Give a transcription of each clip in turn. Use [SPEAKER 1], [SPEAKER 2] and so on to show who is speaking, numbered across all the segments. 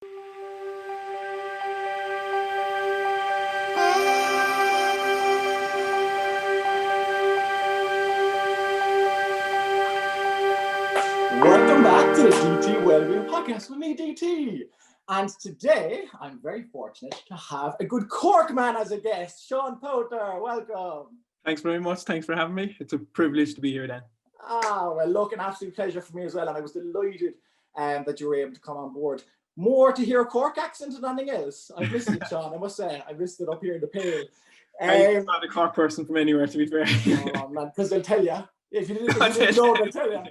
[SPEAKER 1] Welcome back to the DT Wellbeing Podcast with me, DT. And today, I'm very fortunate to have a good Cork man as a guest, Sean Powter. Welcome.
[SPEAKER 2] Thanks very much. Thanks for having me. It's a privilege to be here, Dan.
[SPEAKER 1] Well, look, an absolute pleasure for me as well. And I was delighted that you were able to come on board. More to hear a Cork accent than anything else. I missed it, Sean. I must say, I missed it up here in the Pale.
[SPEAKER 2] I'm not a Cork person from anywhere, to be fair.
[SPEAKER 1] Oh, man, because they'll tell you. If you didn't know, they'll tell you.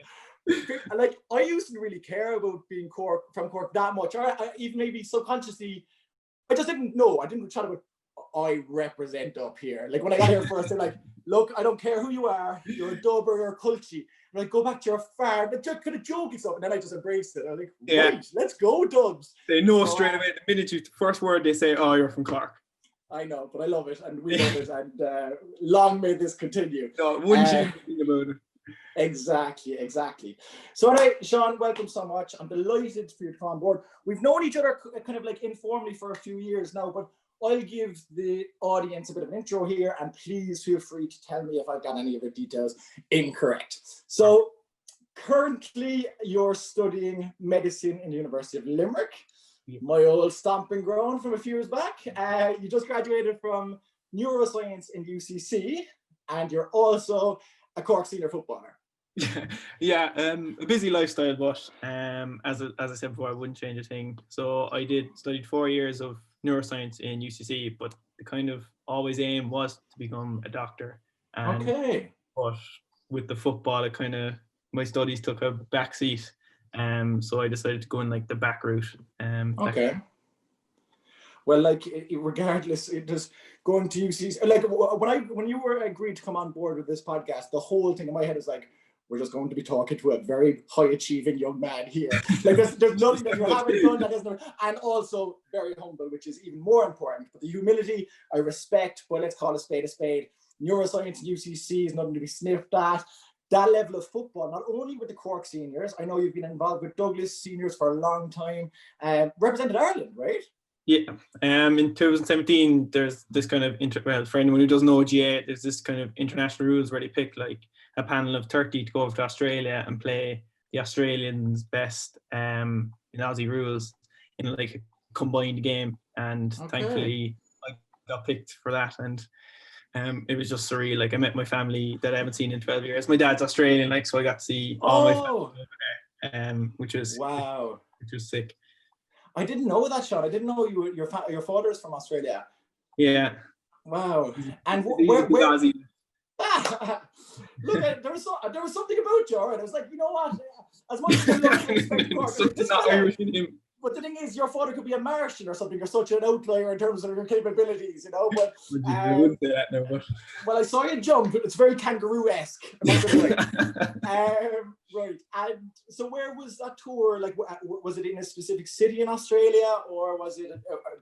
[SPEAKER 1] Like, I used to really care about being from Cork that much, or even maybe subconsciously, I just didn't know. I didn't try to. I represent up here. Like when I got here first, they're like, "Look, I don't care who you are. You're a dub or you're a culture." And I go back to your farm. But just kind of joking stuff, and then I just embraced it. I'm like, "Right, let's go, dubs."
[SPEAKER 2] They know straight away. The minute the first word they say, "Oh, you're from Cork."
[SPEAKER 1] I know, but I love it, and we love it, and long may this continue.
[SPEAKER 2] No, wouldn't you think about it?
[SPEAKER 1] Exactly. So anyway, Sean, welcome so much. I'm delighted for you to come on board. We've known each other kind of like informally for a few years now, but I'll give the audience a bit of an intro here, and please feel free to tell me if I've got any of the details incorrect. So currently you're studying medicine in the University of Limerick, my old stomping ground from a few years back. You just graduated from Neuroscience in UCC, and you're also a Cork senior footballer.
[SPEAKER 2] Yeah, a busy lifestyle, but as I said before, I wouldn't change a thing. So I studied 4 years of neuroscience in UCC, but the kind of always aim was to become a doctor.
[SPEAKER 1] Okay.
[SPEAKER 2] But with the football, it kind of, my studies took a back seat. So I decided to go in like the back route.
[SPEAKER 1] Okay. Well, like regardless, it just going to UCC. Like when you were agreed to come on board with this podcast, the whole thing in my head is like, we're just going to be talking to a very high achieving young man here. Like there's nothing that you haven't done that isn't, and also very humble, which is even more important. But the humility I respect. Well, let's call a spade a spade. Neuroscience and UCC is nothing to be sniffed at. That level of football, not only with the Cork seniors, I know you've been involved with Douglas seniors for a long time, represented Ireland, right?
[SPEAKER 2] Yeah, in 2017, there's this kind of, well, for anyone who doesn't know GA, there's this kind of international rules where they pick like a panel of 30 to go over to Australia and play the Australians' best in Aussie rules in like a combined game. And thankfully, I got picked for that. And it was just surreal. Like I met my family that I haven't seen in 12 years. My dad's Australian, like, so I got to see all my family over there, which was sick.
[SPEAKER 1] I didn't know that, Sean. I didn't know your father is from Australia.
[SPEAKER 2] Yeah.
[SPEAKER 1] Wow. And where look, there was something about you, all right? I was like, you know what? As much as I love to respect Cork, but the thing is, your father could be a Martian or something. You're such an outlier in terms of your capabilities, you know. But
[SPEAKER 2] I wouldn't say that, no. But
[SPEAKER 1] well, I saw you jump. It's very kangaroo-esque. Right. And so, where was that tour? Like, was it in a specific city in Australia, or was it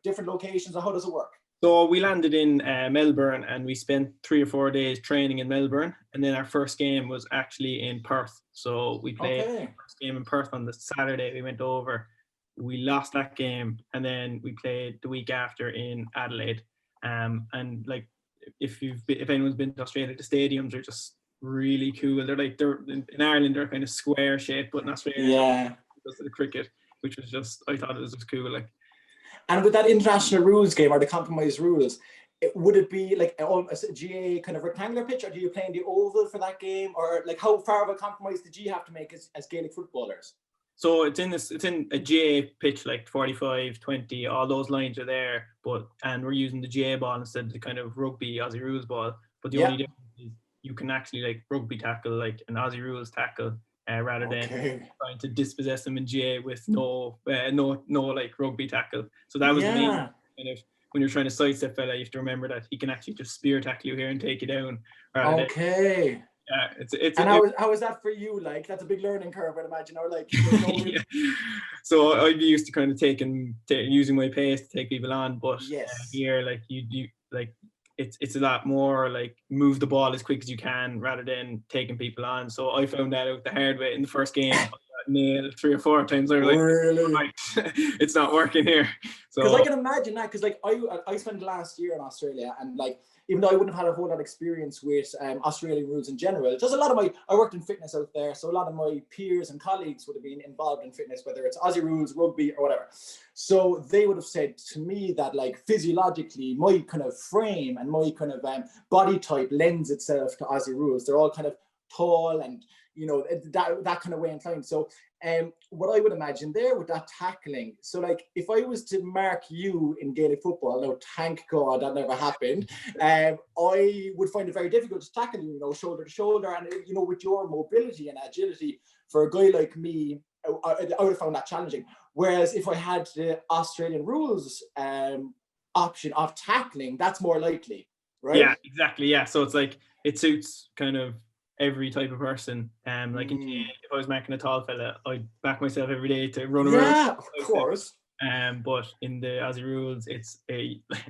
[SPEAKER 1] different locations? Or how does it work?
[SPEAKER 2] So we landed in Melbourne, and we spent 3 or 4 days training in Melbourne, and then our first game was actually in Perth. So we played the first game in Perth on the Saturday. We went over. We lost that game, and then we played the week after in Adelaide. And like, if anyone's been to Australia, the stadiums are just really cool. They're in Ireland, they're kind of square shaped, but in Australia, because of the cricket, which was just, I thought it was just cool. Like,
[SPEAKER 1] and with that international rules game or the compromise rules, would it be like a GA kind of rectangular pitch, or do you play in the oval for that game, or like how far of a compromise did you have to make as Gaelic footballers?
[SPEAKER 2] So it's in a GA pitch, like 45, 20, all those lines are there, and we're using the GA ball instead of the kind of rugby Aussie rules ball. But the only difference is you can actually like rugby tackle like an Aussie rules tackle, rather than trying to dispossess them in GA with no like rugby tackle. So that was the main kind of, when you're trying to sidestep fella, you have to remember that he can actually just spear tackle you here and take you down. Yeah, it's.
[SPEAKER 1] And how is that for you? Like, that's a big learning curve, I'd imagine. Or like,
[SPEAKER 2] So I'd be used to kind of using my pace to take people on, but here, like you like it's a lot more like move the ball as quick as you can rather than taking people on. So I found that out the hard way in the first game. nail 3 or 4 times. I was
[SPEAKER 1] Really?
[SPEAKER 2] like, right, it's not working here.
[SPEAKER 1] Because
[SPEAKER 2] So
[SPEAKER 1] I can imagine that, because like I spent last year in Australia, and like even though I wouldn't have had a whole lot of experience with Australian rules in general, there's a lot of I worked in fitness out there, so a lot of my peers and colleagues would have been involved in fitness, whether it's Aussie rules, rugby, or whatever. So they would have said to me that like physiologically, my kind of frame and my kind of body type lends itself to Aussie rules. They're all kind of tall and that kind of way inclined. So what I would imagine there with that tackling, so like if I was to mark you in Gaelic football, no, thank God that never happened, I would find it very difficult to tackle you, shoulder to shoulder, and with your mobility and agility, for a guy like me, I would have found that challenging. Whereas if I had the Australian rules option of tackling, that's more likely, right?
[SPEAKER 2] Yeah, exactly. Yeah, so it's like it suits kind of every type of person. Like if I was marking a tall fella, I'd back myself every day to run around.
[SPEAKER 1] Yeah, of course.
[SPEAKER 2] But in the Aussie rules, it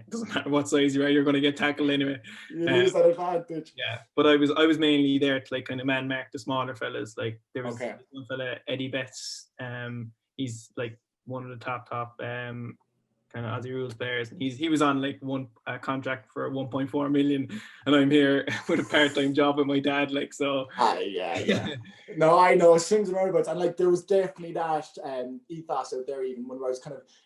[SPEAKER 2] doesn't matter what size you are, you're going to get tackled anyway.
[SPEAKER 1] You lose that advantage.
[SPEAKER 2] Yeah, but I was mainly there to like kind of man mark the smaller fellas. Like there was one fella, Eddie Betts. He's like one of the top kind of Aussie rules players. He was on like one contract for 1.4 million, and I'm here with a part-time job with my dad. Like so.
[SPEAKER 1] Yeah. No, I know swings and roundabouts, and like there was definitely that ethos out there. Even when I was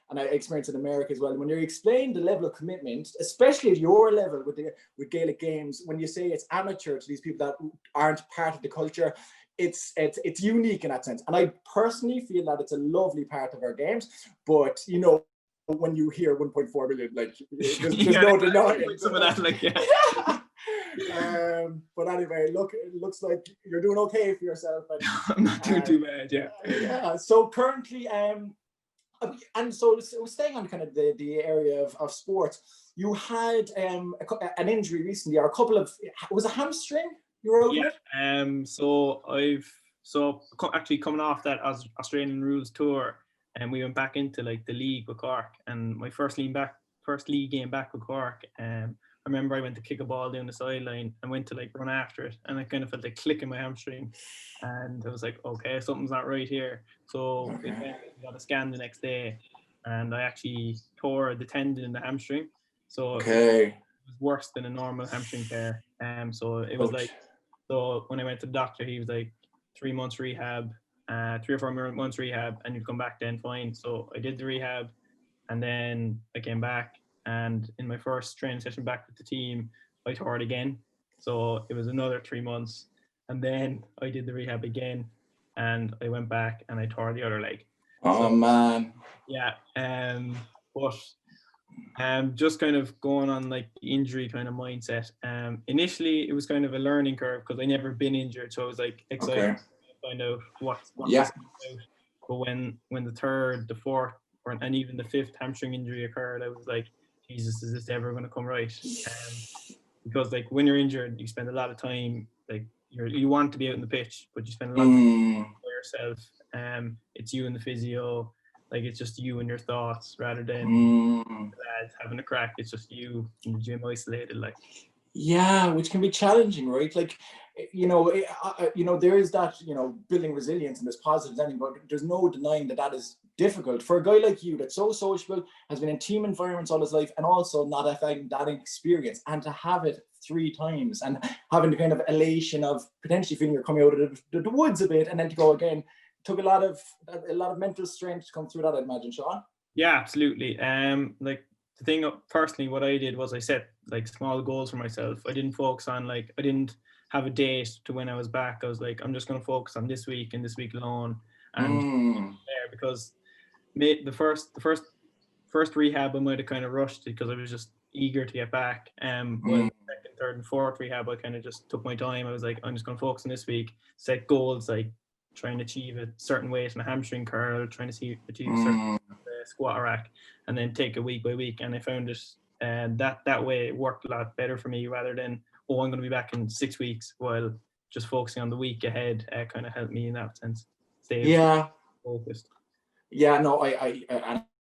[SPEAKER 1] and I experienced in America as well. When you explain the level of commitment, especially at your level with Gaelic games, when you say it's amateur to these people that aren't part of the culture, it's unique in that sense. And I personally feel that it's a lovely part of our games, but when you hear 1.4 million, like there's no denying
[SPEAKER 2] some of that, like
[SPEAKER 1] but anyway, it looks like you're doing okay for yourself. And,
[SPEAKER 2] I'm not doing too bad,
[SPEAKER 1] yeah. So currently, and so staying on kind of the area of sports, you had an injury recently, or a couple of, was a hamstring you were out with?
[SPEAKER 2] So actually coming off that Australian rules tour, and we went back into like the league with Cork, and my first league game back with Cork. I remember I went to kick a ball down the sideline and went to like run after it, and I kind of felt a click in my hamstring, and I was like, okay, something's not right here. So we got a scan the next day, and I actually tore the tendon in the hamstring. So it was worse than a normal hamstring tear. So it was like, so when I went to the doctor, he was like 3 months rehab. 3 or 4 months rehab, and you'd come back then fine. So I did the rehab, and then I came back, and in my first training session back with the team, I tore it again. So it was another 3 months, and then I did the rehab again, and I went back and I tore the other leg.
[SPEAKER 1] Man.
[SPEAKER 2] Yeah. But just kind of going on like the injury kind of mindset. Initially it was kind of a learning curve because I never been injured, so I was like excited. Find out what's this about. But when the third, the fourth, and even the fifth hamstring injury occurred, I was like, Jesus, is this ever going to come right? Because like when you're injured, you spend a lot of time, like you want to be out in the pitch, but you spend a lot of time by yourself. It's you and the physio, like it's just you and your thoughts rather than lads having a crack. It's just you in the gym isolated, like.
[SPEAKER 1] Yeah, which can be challenging, right? Like, there is that, building resilience and there's positives, but there's no denying that is difficult for a guy like you that's so sociable, has been in team environments all his life, and also not having that experience, and to have it 3 times and having the kind of elation of potentially feeling you're coming out of the woods a bit, and then to go again, took a lot of mental strength to come through that, I'd imagine, Sean.
[SPEAKER 2] Yeah, absolutely. Like the thing personally, what I did was I set like small goals for myself. I didn't focus on I didn't have a date to when I was back. I was like, I'm just going to focus on this week and this week alone, and there, because the first rehab I might have kind of rushed it because I was just eager to get back. But the second, third, and fourth rehab, I kind of just took my time. I was like, I'm just going to focus on this week, set goals, like trying to achieve a certain weight in a hamstring curl, trying to achieve a certain squat rack, and then take it week by week. And I found it that way it worked a lot better for me rather than, I'm going to be back in 6 weeks, while just focusing on the week ahead kind of helped me in that sense. Stay focused.
[SPEAKER 1] Yeah, no, I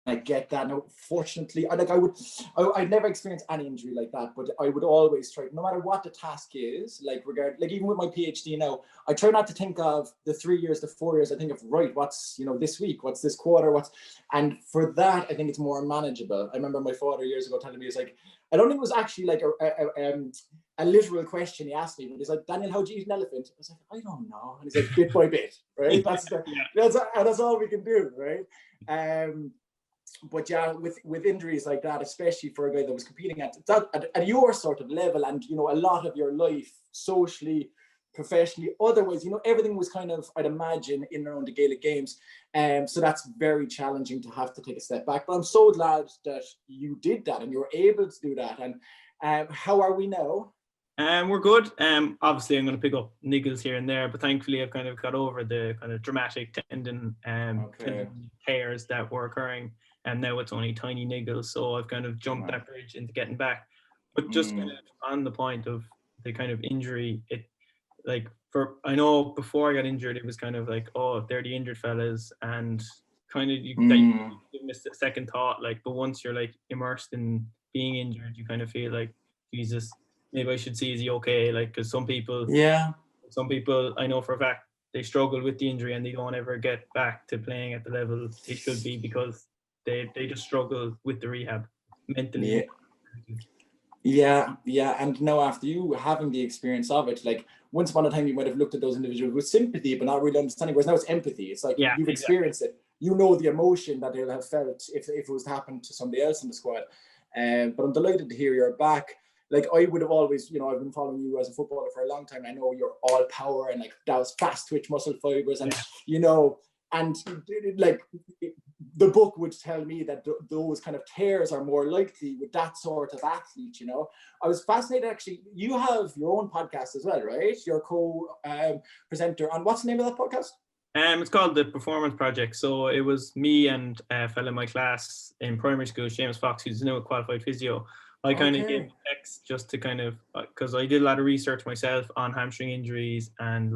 [SPEAKER 1] I get that. Now, fortunately, I'd never experienced any injury like that, but I would always try, no matter what the task is, like even with my PhD now, I try not to think of the 3 years, the 4 years. I think of, right, what's, this week, what's this quarter, and for that, I think it's more manageable. I remember my father years ago telling me, it's like, I don't think it was actually like a literal question he asked me, but he's like, Daniel, how do you eat an elephant? I was like, I don't know. And he's like, bit by bit, right? That's all we can do, right? But yeah, with injuries like that, especially for a guy that was competing at your sort of level, and a lot of your life, socially, professionally, otherwise, everything was kind of, I'd imagine, in and around the Gaelic games. So that's very challenging to have to take a step back. But I'm so glad that you did that and you were able to do that. And how are we now?
[SPEAKER 2] We're good. Obviously, I'm going to pick up niggles here and there, but thankfully, I've kind of got over the kind of dramatic tendon tears that were occurring, and now it's only tiny niggles. So I've kind of jumped that bridge into getting back. But just kind of on the point of the kind of injury, I know before I got injured, it was kind of like, oh, they're the injured fellas, and kind of you miss a second thought. But once you're immersed in being injured, you kind of feel like, Jesus, maybe I should see, is he okay? Because some people I know for a fact they struggle with the injury and they don't ever get back to playing at the level they should be because they just struggle with the rehab mentally.
[SPEAKER 1] Yeah. And now after you having the experience of it, once upon a time you might have looked at those individuals with sympathy, but not really understanding. Whereas now it's empathy. It's like you've experienced it. You know the emotion that they'll have felt if it was to happen to somebody else in the squad. But I'm delighted to hear you're back. I would have always, I've been following you as a footballer for a long time. I know you're all power and that was fast twitch muscle fibers, and and the book would tell me that those kind of tears are more likely with that sort of athlete. I was fascinated. Actually, you have your own podcast as well, right? You're co-presenter on, what's the name of that podcast?
[SPEAKER 2] It's called The Performance Project. So it was me and a fellow in my class in primary school, Seamus Fox, who's now a qualified physio. I kind of gave text just to kind of, because I did a lot of research myself on hamstring injuries and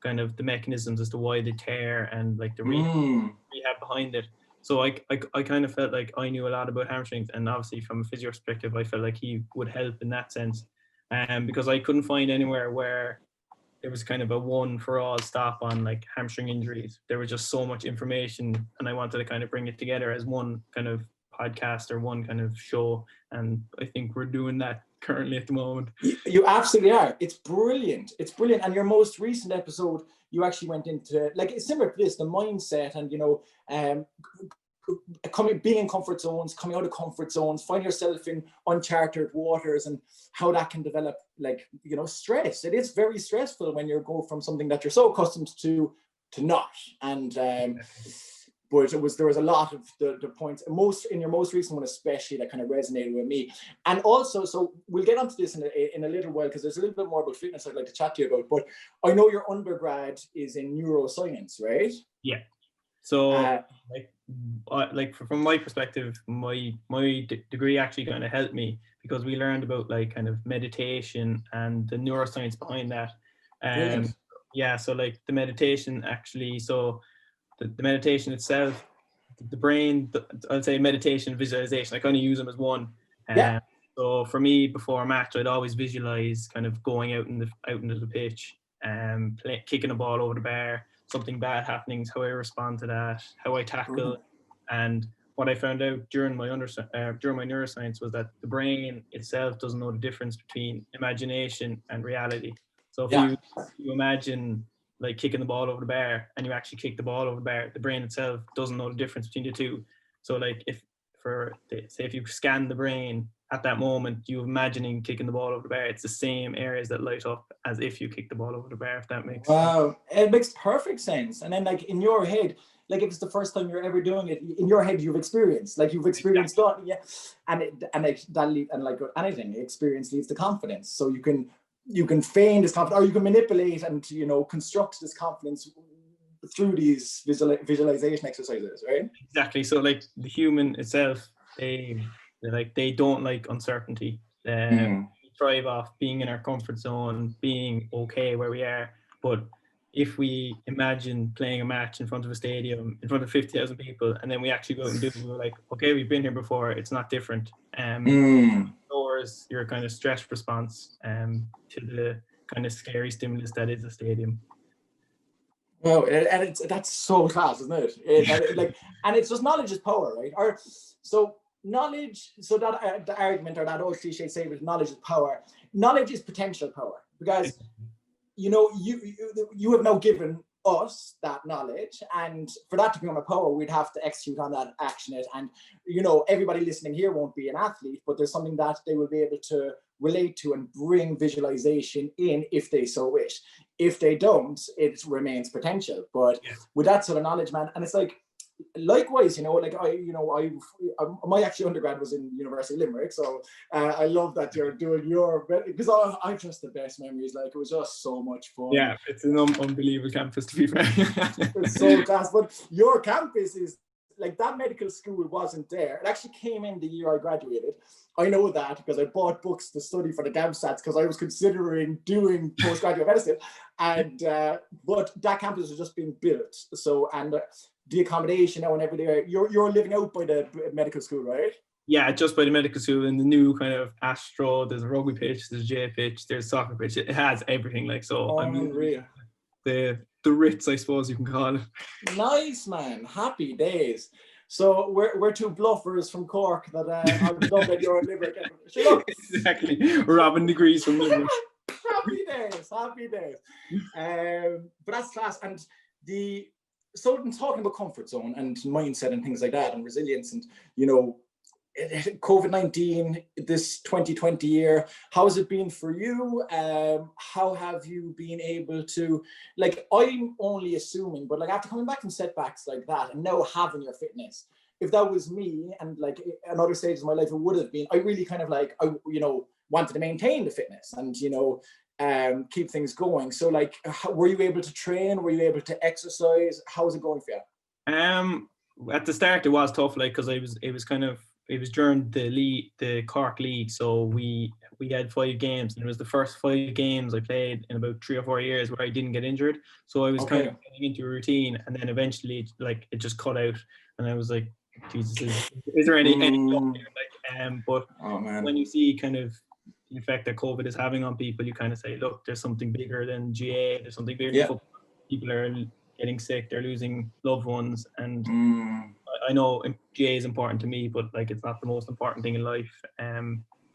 [SPEAKER 2] kind of the mechanisms as to why they tear and the rehab behind it. So I kind of felt like I knew a lot about hamstrings, and obviously from a physio perspective, I felt like he would help in that sense. Because I couldn't find anywhere where there was kind of a one for all stop on hamstring injuries. There was just so much information, and I wanted to kind of bring it together as one kind of podcast or one kind of show, and I think we're doing that currently at the moment.
[SPEAKER 1] You absolutely are. It's brilliant. And your most recent episode, you actually went into similar to this, the mindset and being in comfort zones, coming out of comfort zones, finding yourself in uncharted waters, and how that can develop stress. It is very stressful when you go from something that you're so accustomed to not. And but there was a lot of the points, in your most recent one especially, that kind of resonated with me. And also, so we'll get onto this in a little while, because there's a little bit more about fitness I'd like to chat to you about. But I know your undergrad is in neuroscience, right?
[SPEAKER 2] Yeah. So from my perspective, my degree actually kind of helped me, because we learned about kind of meditation and the neuroscience behind that. So the meditation actually, so the meditation itself, the brain, I'd say meditation, visualization, I kind of use them as one. So for me, before a match, I'd always visualize kind of going out into the pitch and kicking a ball over the bar, something bad happening, how I respond to that, how I tackle. And what I found out during my neuroscience was that the brain itself doesn't know the difference between imagination and reality. So if you imagine kicking the ball over the bar and you actually kick the ball over the bar, the brain itself doesn't know the difference between the two. So if you scan the brain at that moment, you imagining kicking the ball over the bar, it's the same areas that light up as if you kick the ball over the bar, if that makes
[SPEAKER 1] sense. It makes perfect sense. And then in your head, if it's the first time you're ever doing it, in your head you've experienced exactly. Anything, experience leads to confidence. So you can feign this confidence, or you can manipulate and construct this confidence through these visualization exercises, right?
[SPEAKER 2] Exactly. So the human itself, they don't like uncertainty. We thrive off being in our comfort zone, being okay where we are. But if we imagine playing a match in front of a stadium, in front of 50,000 people, and then we actually go out and do it, we're like, okay, we've been here before, it's not different. Lowers your kind of stress response to the kind of scary stimulus that is a stadium.
[SPEAKER 1] Well, and that's so class, isn't it? And it's just knowledge is power, right? Or so knowledge. So that the argument or that old cliche say with knowledge is power. Knowledge is potential power, because you have now given us that knowledge, and for that to become a power, we'd have to execute on that, action it, and everybody listening here won't be an athlete, but there's something that they will be able to relate to and bring visualization in if they so wish. If they don't, it remains potential. But with that sort of knowledge, man, and it's like likewise, my actually undergrad was in University of Limerick, so I love that you're doing your, because I just the best memories. Like, it was just so much fun.
[SPEAKER 2] Yeah, it's an unbelievable campus, to be fair.
[SPEAKER 1] It's so class. But your campus is like, that medical school wasn't there. It actually came in the year I graduated. I know that because I bought books to study for the GAMSATs, because I was considering doing postgraduate medicine, and but that campus was just being built. So, and the accommodation now and everything, you're living out by the medical school, right?
[SPEAKER 2] Yeah, just by the medical school, in the new kind of Astro. There's a rugby pitch, there's a J pitch, there's a soccer pitch. It has everything, like, so.
[SPEAKER 1] Unreal.
[SPEAKER 2] The Ritz, I suppose you can call it.
[SPEAKER 1] Nice, man. Happy days. So we're two bluffers from Cork that I would love that you're in Limerick.
[SPEAKER 2] Exactly. Robbing degrees from Limerick.
[SPEAKER 1] Happy days. But that's class. And so in talking about comfort zone and mindset and things like that, and resilience, and COVID-19, this 2020 year, how has it been for you? How have you been able to, like, I'm only assuming, but like, after coming back from setbacks like that and now having your fitness, if that was me, and like at other stages of my life, it would have been, I really kind of like, I wanted to maintain the fitness and keep things going. So like, were you able to train? Were you able to exercise? How was it going for you?
[SPEAKER 2] At the start it was tough, like, because it was during the Cork League, so we had 5 games, and it was the first 5 games I played in about 3 or 4 years where I didn't get injured. So I was kind of getting into a routine, and then eventually, like, it just cut out, and I was like, Jesus, is there any hope here? Like, but when you see kind of the effect that COVID is having on people, you kind of say, look, there's something bigger than GA, there's something bigger than football. People are getting sick, they're losing loved ones, and I know GA is important to me, but like, it's not the most important thing in life.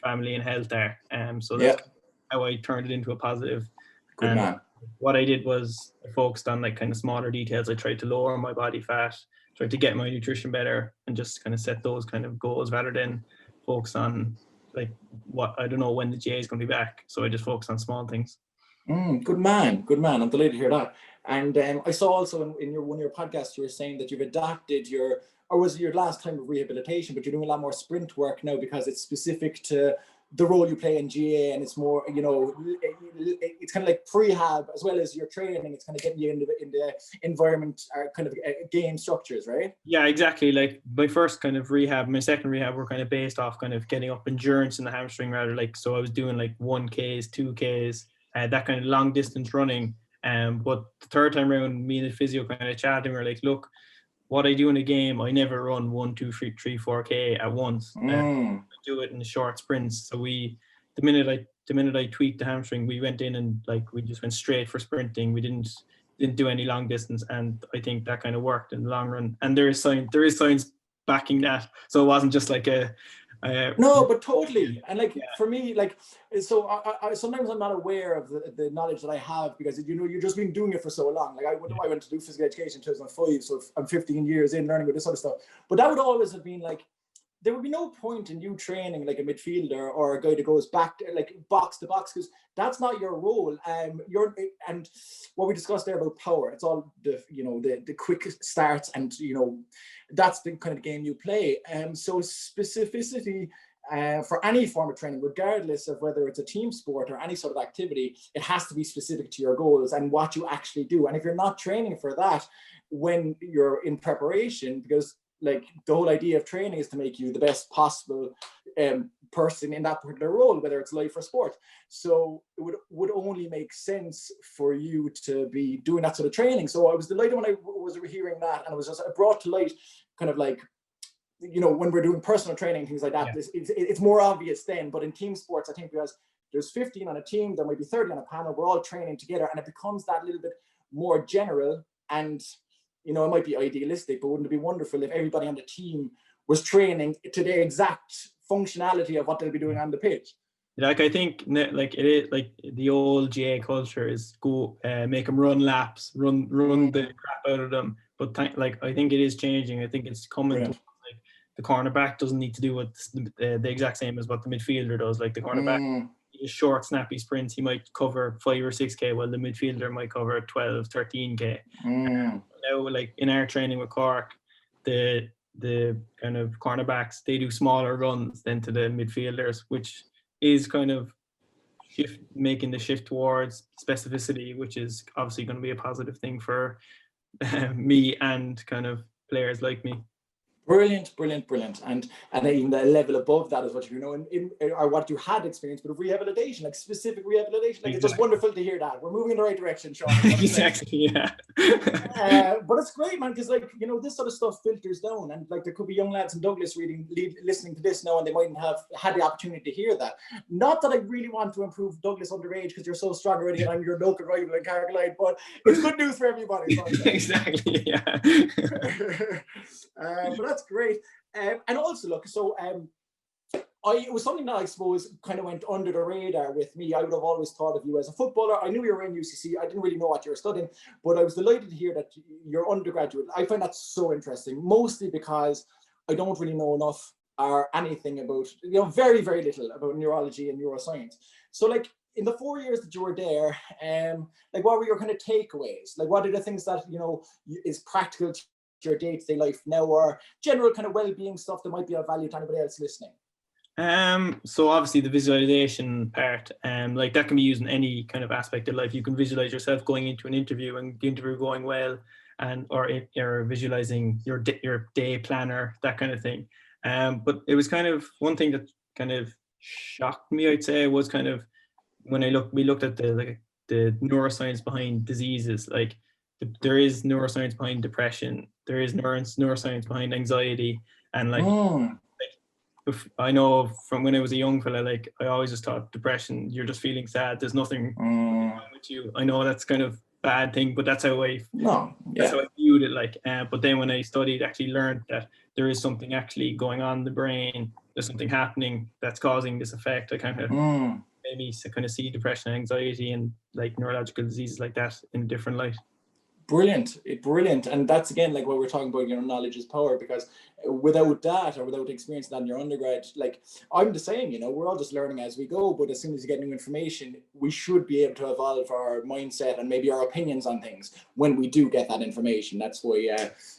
[SPEAKER 2] Family and health are. So that's how I turned it into a positive.
[SPEAKER 1] Good man.
[SPEAKER 2] What I did was I focused on like kind of smaller details. I tried to lower my body fat, tried to get my nutrition better, and just kind of set those kind of goals rather than focus on like what, I don't know when the GA is going to be back. So I just focused on small things.
[SPEAKER 1] Good man. I'm delighted to hear that. And I saw also in one of your podcasts, you were saying that you've adapted or was it your last time of rehabilitation, but you're doing a lot more sprint work now because it's specific to the role you play in GA, and it's more, it's kind of like prehab as well as your training. It's kind of getting you in the environment, kind of game structures, right? Yeah,
[SPEAKER 2] exactly. Like my first kind of rehab, my second rehab were kind of based off kind of getting up endurance in the hamstring rather, like, so I was doing like 1Ks, 2Ks, that kind of long distance running. But the third time around, me and the physio kind of chatting, we're like, look, what I do in a game, I never run 1, 2, 3, 4K at once. I do it in the short sprints. So the minute I tweaked the hamstring, we went in and like we just went straight for sprinting. We didn't do any long distance, and I think that kind of worked in the long run. And there is science backing that. So it wasn't just like
[SPEAKER 1] no, but totally. And like, for me, like, so I sometimes I'm not aware of the knowledge that I have, because you've just been doing it for so long. Like, I went to do physical education in 2005, so I'm 15 years in learning about this sort of stuff. But that would always have been like, there would be no point in you training like a midfielder or a guy that goes back to, like, box to box, because that's not your role. And what we discussed there about power, it's all the quick starts, and that's the kind of game you play. So specificity for any form of training, regardless of whether it's a team sport or any sort of activity, it has to be specific to your goals and what you actually do. And if you're not training for that when you're in preparation, because like the whole idea of training is to make you the best possible person in that particular role, whether it's life or sport. So it would only make sense for you to be doing that sort of training. So I was delighted when I was hearing that, and it was just brought to light, kind of like, you know, when we're doing personal training, things like that, it's more obvious then. But in team sports, I think because there's 15 on a team, there might be 30 on a panel, we're all training together, and it becomes that little bit more general. And, you know, it might be idealistic, but wouldn't it be wonderful if everybody on the team was training to the exact functionality of what they'll be doing on the pitch?
[SPEAKER 2] Like, I think like it is like the old GA culture is go make them run laps, run the crap out of them. But like, I think it is changing. I think it's coming to, like, the cornerback doesn't need to do what the exact same as what the midfielder does. Like, the cornerback, is short, snappy sprints, he might cover 5 or 6K, while the midfielder might cover 12, 13K. Now, like in our training with Cork, the kind of cornerbacks, they do smaller runs than to the midfielders, which is kind of making the shift towards specificity, which is obviously going to be a positive thing for me and kind of players like me.
[SPEAKER 1] Brilliant. And even the level above that is what you know or what you had experienced with rehabilitation, like specific rehabilitation. Like, it's just wonderful to hear that. We're moving in the right direction, Sean.
[SPEAKER 2] Exactly, yeah.
[SPEAKER 1] But it's great, man, because, like, you know, this sort of stuff filters down, and like there could be young lads in Douglas listening to this now, and they mightn't have had the opportunity to hear that. Not that I really want to improve Douglas underage, because you're so strong already and I'm your local rival in Carolina, but it's good news for everybody.
[SPEAKER 2] Exactly, yeah.
[SPEAKER 1] But that's great. And also, look, so it was something that I suppose kind of went under the radar with me. I would have always thought of you as a footballer. I knew you were in UCC. I didn't really know what you were studying, but I was delighted to hear that you're undergraduate. I find that so interesting, mostly because I don't really know enough or anything about, you know, very, very little about neurology and neuroscience. So, like, in the 4 years that you were there, like, what were your kind of takeaways? Like, what are the things that, you know, is practical to your day-to-day life now, or general kind of well-being stuff that might be of value to anybody else listening?
[SPEAKER 2] So obviously the visualization part, like, that can be used in any kind of aspect of life. You can visualize yourself going into an interview and the interview going well, and or visualizing your day planner, that kind of thing. But it was kind of one thing that kind of shocked me, I'd say, was kind of when we looked at the neuroscience behind diseases. Like, there is neuroscience behind depression, there is neuroscience behind anxiety, and like, I know from when I was a young fella, like, I always just thought depression, you're just feeling sad, there's nothing wrong with you. I know that's kind of bad thing, but that's how that's how I viewed it. Like, but then when I studied, actually learned that there is something actually going on in the brain, there's something happening that's causing this effect. I kind of maybe kind of see depression and anxiety and like neurological diseases like that in a different light.
[SPEAKER 1] Brilliant. And that's, again, like what we're talking about, you know, knowledge is power, because without that, or without experiencing that in your undergrad, like, I'm the same, you know, we're all just learning as we go, but as soon as you get new information, we should be able to evolve our mindset and maybe our opinions on things when we do get that information. That's why,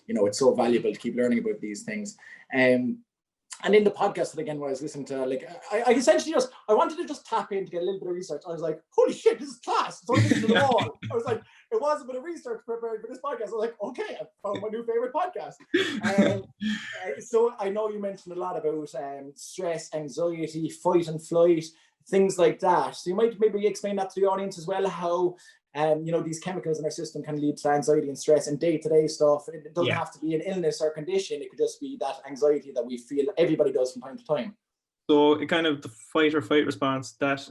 [SPEAKER 1] you know, it's so valuable to keep learning about these things. And in the podcast, again, when I was listening to, like, I essentially I wanted to just tap in to get a little bit of research. I was like, holy shit, this is class. So I listened to them all. I was like, it was a bit of research preparing for this podcast. I was like, okay, I found my new favorite podcast. So I know you mentioned a lot about stress, anxiety, fight and flight, things like that. So you might maybe explain that to the audience as well, how you know, these chemicals in our system can lead to anxiety and stress and day-to-day stuff. It doesn't have to be an illness or condition. It could just be that anxiety that we feel everybody does from time to time.
[SPEAKER 2] So it kind of, the fight or flight response, that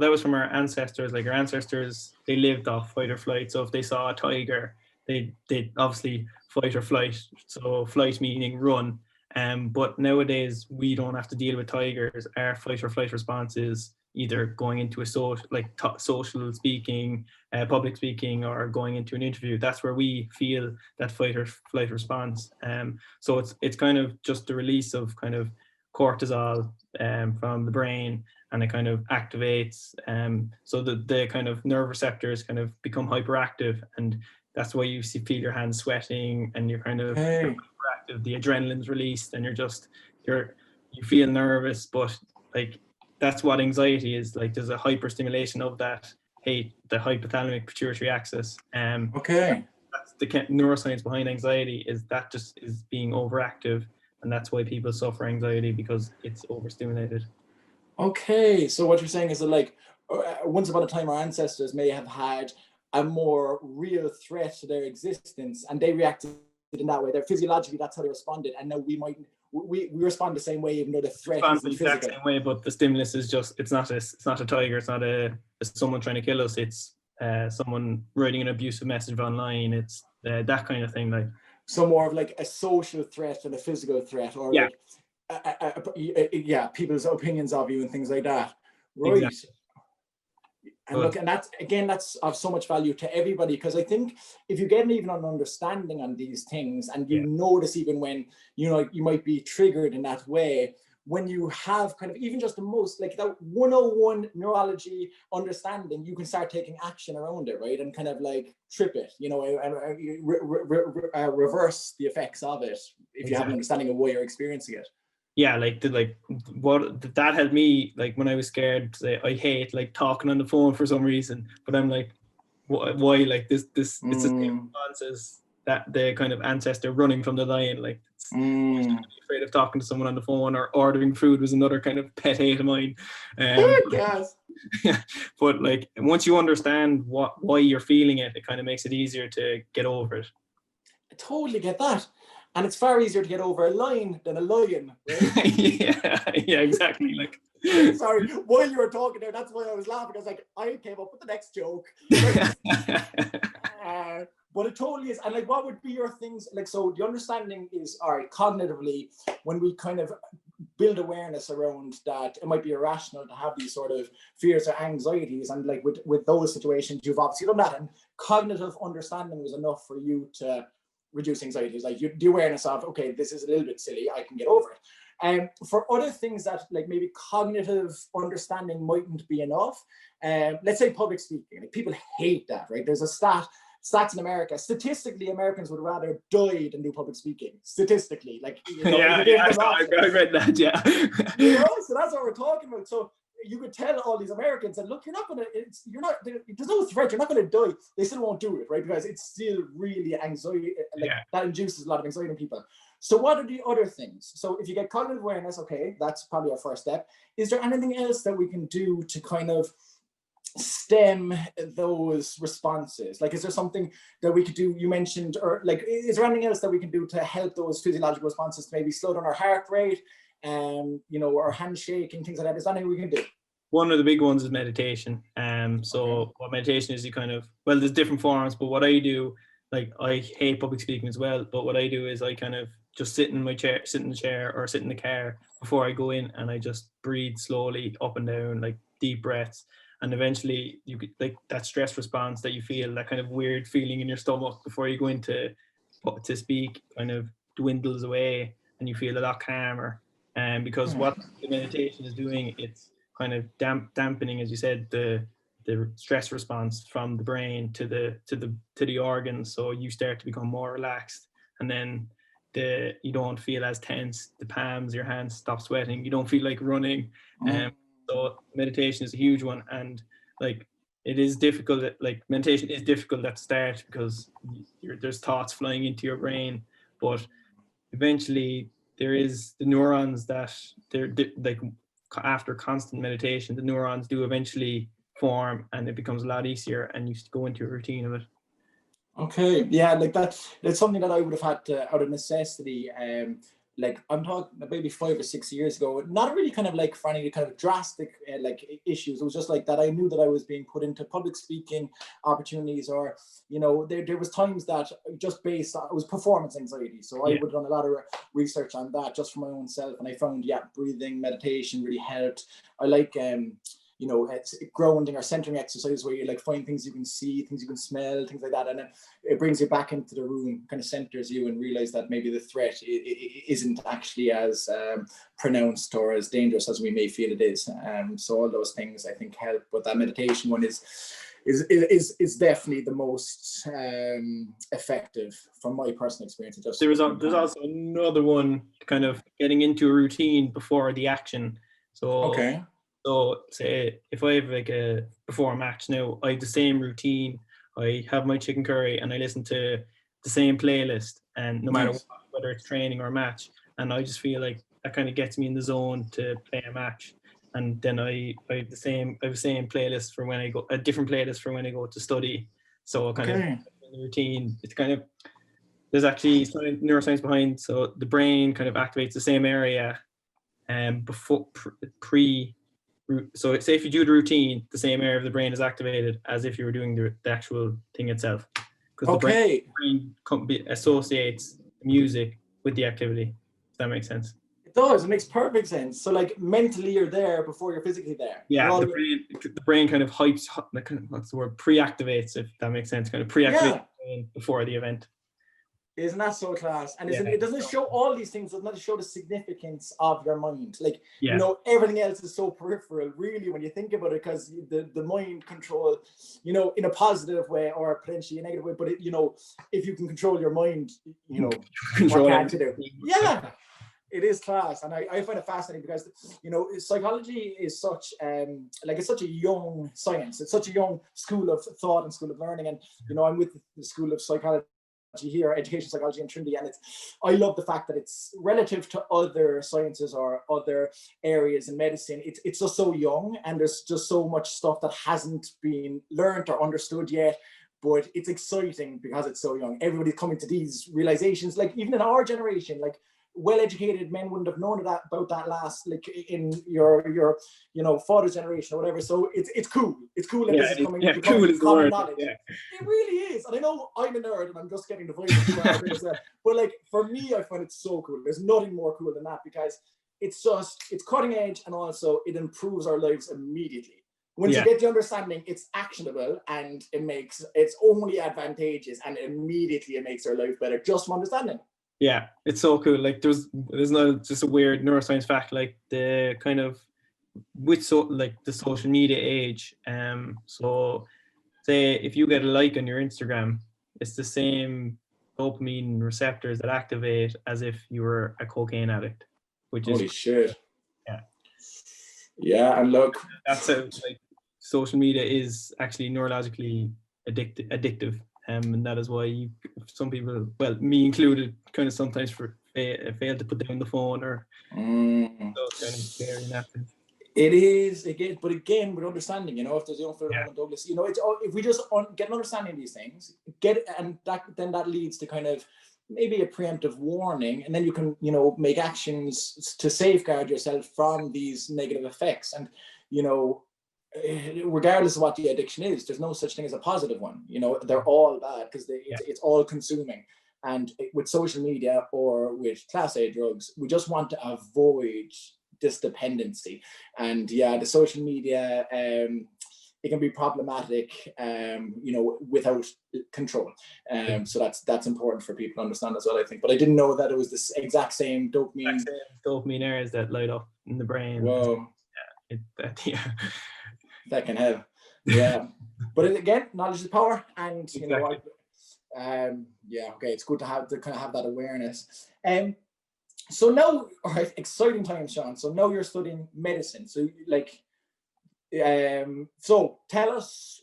[SPEAKER 2] was from our ancestors. Like, our ancestors, they lived off fight or flight. So if they saw a tiger, they'd obviously fight or flight. So flight meaning run. But nowadays we don't have to deal with tigers. Our fight or flight response is either going into a social speaking, public speaking, or going into an interview. That's where we feel that fight or flight response. So it's kind of just the release of kind of cortisol from the brain, and it kind of activates. So the kind of nerve receptors kind of become hyperactive, and that's why you feel your hands sweating, and you're kind of hyperactive. The adrenaline's released, and you feel nervous, but like, that's what anxiety is. Like, there's a hyperstimulation of that, the hypothalamic pituitary axis. That's the neuroscience behind anxiety, is that just is being overactive, and that's why people suffer anxiety, because it's overstimulated.
[SPEAKER 1] Okay, so what you're saying is that like once upon a time our ancestors may have had a more real threat to their existence and they reacted in that way. They're physiologically that's how they responded, and now we respond the same way even though the threat
[SPEAKER 2] Responds the
[SPEAKER 1] isn't
[SPEAKER 2] exact
[SPEAKER 1] physical.
[SPEAKER 2] same way, but the stimulus is just it's not a tiger, it's not someone trying to kill us, it's someone writing an abusive message online, it's that kind of thing, like.
[SPEAKER 1] So more of like a social threat than a physical threat, or
[SPEAKER 2] Yeah,
[SPEAKER 1] like yeah, people's opinions of you and things like that. Right.
[SPEAKER 2] exactly.
[SPEAKER 1] And
[SPEAKER 2] But
[SPEAKER 1] look, and that's again, that's of so much value to everybody, because I think if you get even an understanding on these things and you
[SPEAKER 2] yeah,
[SPEAKER 1] notice even when you know you might be triggered in that way, when you have kind of even just the most like that 101 neurology understanding, you can start taking action around it, right? And kind of like trip it, you know, and reverse the effects of it if you have an
[SPEAKER 2] exactly.
[SPEAKER 1] understanding of why you're experiencing it.
[SPEAKER 2] Yeah, like what that helped me, like when I was scared, I hate like talking on the phone for some reason, but I'm like, why, like this it's the same
[SPEAKER 1] Mm,
[SPEAKER 2] response as that the kind of ancestor running from the lion, like it's, I was
[SPEAKER 1] mm.
[SPEAKER 2] afraid of talking to someone on the phone, or ordering food was another kind of pet hate of mine.
[SPEAKER 1] Yes.
[SPEAKER 2] Yeah, but like once you understand why you're feeling it, it kind of makes it easier to get over it.
[SPEAKER 1] I totally get that. And it's far easier to get over a line than a lion, right?
[SPEAKER 2] Yeah, exactly. Like,
[SPEAKER 1] Sorry, while you were talking there, that's why I was laughing. I was like, I came up with the next joke. Right. But it totally is. And like, what would be your things? Like, so the understanding is, all right, cognitively, when we kind of build awareness around that, it might be irrational to have these sort of fears or anxieties. And like with those situations, you've obviously done that. And cognitive understanding was enough for you to reduce anxieties. Like the awareness of, okay, this is a little bit silly, I can get over it. And for other things that like maybe cognitive understanding mightn't be enough, let's say public speaking, like people hate that, right? There's a stats in America. Statistically, Americans would rather die than do public speaking. Statistically, like you know, if
[SPEAKER 2] yeah,
[SPEAKER 1] you
[SPEAKER 2] yeah,
[SPEAKER 1] give them
[SPEAKER 2] I
[SPEAKER 1] options,
[SPEAKER 2] read that. Yeah,
[SPEAKER 1] you know. So that's what we're talking about. So you could tell all these Americans, and look, you're not. There's no threat. You're not going to die. They still won't do it, right? Because it's still really anxiety. Like
[SPEAKER 2] yeah.
[SPEAKER 1] that induces a lot of anxiety in people. So what are the other things? So if you get cognitive awareness, okay, that's probably our first step. Is there anything else that we can do to kind of stem those responses? Like, is there something that we could do? You mentioned, or like, is there anything else that we can do to help those physiological responses to maybe slow down our heart rate, you know, our handshaking, things like that? Is there anything we can do?
[SPEAKER 2] One of the big ones is meditation.
[SPEAKER 1] Okay.
[SPEAKER 2] So what meditation is, you kind of, well, there's different forms, but what I do, like I hate public speaking as well, but what I do is I kind of just sit in my chair, sit in the chair or sit in the car before I go in, and I just breathe slowly up and down, like deep breaths. And eventually you get like that stress response that you feel, that kind of weird feeling in your stomach before you go into to speak, kind of dwindles away, and you feel a lot calmer. And because what the meditation is doing, it's kind of dampening, as you said, the stress response from the brain to the organs, so you start to become more relaxed, and then you don't feel as tense, the palms, your hands stop sweating, you don't feel like running.
[SPEAKER 1] Mm.
[SPEAKER 2] So meditation is a huge one, and like it is difficult, like meditation is difficult at the start because there's thoughts flying into your brain, but eventually there is the neurons that they're like, after constant meditation, the neurons do eventually form, and it becomes a lot easier, and you go into a routine of it.
[SPEAKER 1] Okay, yeah, like that's something that I would have had to, out of necessity. Like I'm talking maybe 5 or 6 years ago, not really kind of like for any kind of drastic like issues. It was just like that I knew that I was being put into public speaking opportunities, or you know, there was times that just based on it was performance anxiety. So I
[SPEAKER 2] Yeah,
[SPEAKER 1] would have done a lot of research on that just for my own self, and I found yeah, breathing meditation really helped. I like you know, it's grounding or centering exercise where you like find things you can see, things you can smell, things like that, and then it brings you back into the room, kind of centers you, and realize that maybe the threat isn't actually as pronounced or as dangerous as we may feel it is. So all those things I think help, but that meditation one is definitely the most effective from my personal experience. It just
[SPEAKER 2] there's also another one, kind of getting into a routine before the action. So
[SPEAKER 1] okay.
[SPEAKER 2] So say if I have like a before a match now, I have the same routine. I have my chicken curry and I listen to the same playlist, and no matter what,
[SPEAKER 1] Nice.
[SPEAKER 2] whether it's training or a match, and I just feel like that kind of gets me in the zone to play a match. and then I have the same playlist for when I go, a different playlist for when I go to study. So kind of
[SPEAKER 1] Okay.
[SPEAKER 2] the routine, it's kind of, there's actually neuroscience behind, so the brain kind of activates the same area before pre. So say if you do the routine, the same area of the brain is activated as if you were doing the actual thing itself, because the brain associates music with the activity. If that makes sense.
[SPEAKER 1] It does. It makes perfect sense. So like mentally you're there before you're physically there.
[SPEAKER 2] Yeah, the brain kind of hypes, what's the word, pre-activates, if that makes sense, kind of pre-activates the brain before the event.
[SPEAKER 1] Isn't that so class? And it doesn't show all these things, doesn't it show the significance of your mind? Like, you know, everything else is so peripheral, really, when you think about it, because the mind control, you know, in a positive way or potentially a negative way, but, you know, if you can control your mind, you know,
[SPEAKER 2] control
[SPEAKER 1] what can't you do? Yeah. It is class, and I find it fascinating because, you know, psychology is such it's such a young science. It's such a young school of thought and school of learning, and you know, I'm with the School of Psychology here, Education Psychology in Trinity, and I love the fact that it's relative to other sciences or other areas in medicine. It's just so young, and there's just so much stuff that hasn't been learned or understood yet. But it's exciting because it's so young. Everybody's coming to these realizations, like even in our generation, like well-educated men wouldn't have known about that last, like in your you know, father's generation or whatever. So it's cool. It's cool that this is coming
[SPEAKER 2] cool is
[SPEAKER 1] common
[SPEAKER 2] the word.
[SPEAKER 1] knowledge. Yeah. It really is. And I know I'm a nerd and I'm just getting the vibe as well. But like for me, I find it so cool. There's nothing more cool than that, because it's cutting edge, and also it improves our lives immediately. Once you get the understanding, it's actionable, and it's only advantageous, and immediately it makes our life better just from understanding.
[SPEAKER 2] Yeah, it's so cool. Like there's not just a weird neuroscience fact, like the kind of with the social media age. So say if you get a like on your Instagram, it's the same dopamine receptors that activate as if you were a cocaine addict, which
[SPEAKER 1] holy shit.
[SPEAKER 2] Yeah.
[SPEAKER 1] Yeah, and look,
[SPEAKER 2] that's how like social media is actually neurologically addictive. And that is why some people, well, me included, kind of sometimes fail to put down the phone or those kind of scary napkins.
[SPEAKER 1] It is, again, but again, with understanding, you know, if there's young Phil and Douglas, you know, it's if we just get an understanding of these things, then that leads to kind of maybe a preemptive warning, and then you can, you know, make actions to safeguard yourself from these negative effects. And, you know, regardless of what the addiction is, there's no such thing as a positive one. You know, they're all bad because it's all consuming. And with social media or with class A drugs, we just want to avoid this dependency. And yeah, the social media, it can be problematic, you know, without control. So that's important for people to understand as well, I think. But I didn't know that it was this exact same
[SPEAKER 2] dopamine areas that light up in the brain.
[SPEAKER 1] Whoa.
[SPEAKER 2] Yeah.
[SPEAKER 1] That can have, yeah. But again, knowledge is power, and you know, it's good to kind of have that awareness. So now, all right, exciting times, Sean. So now you're studying medicine. So like, so tell us.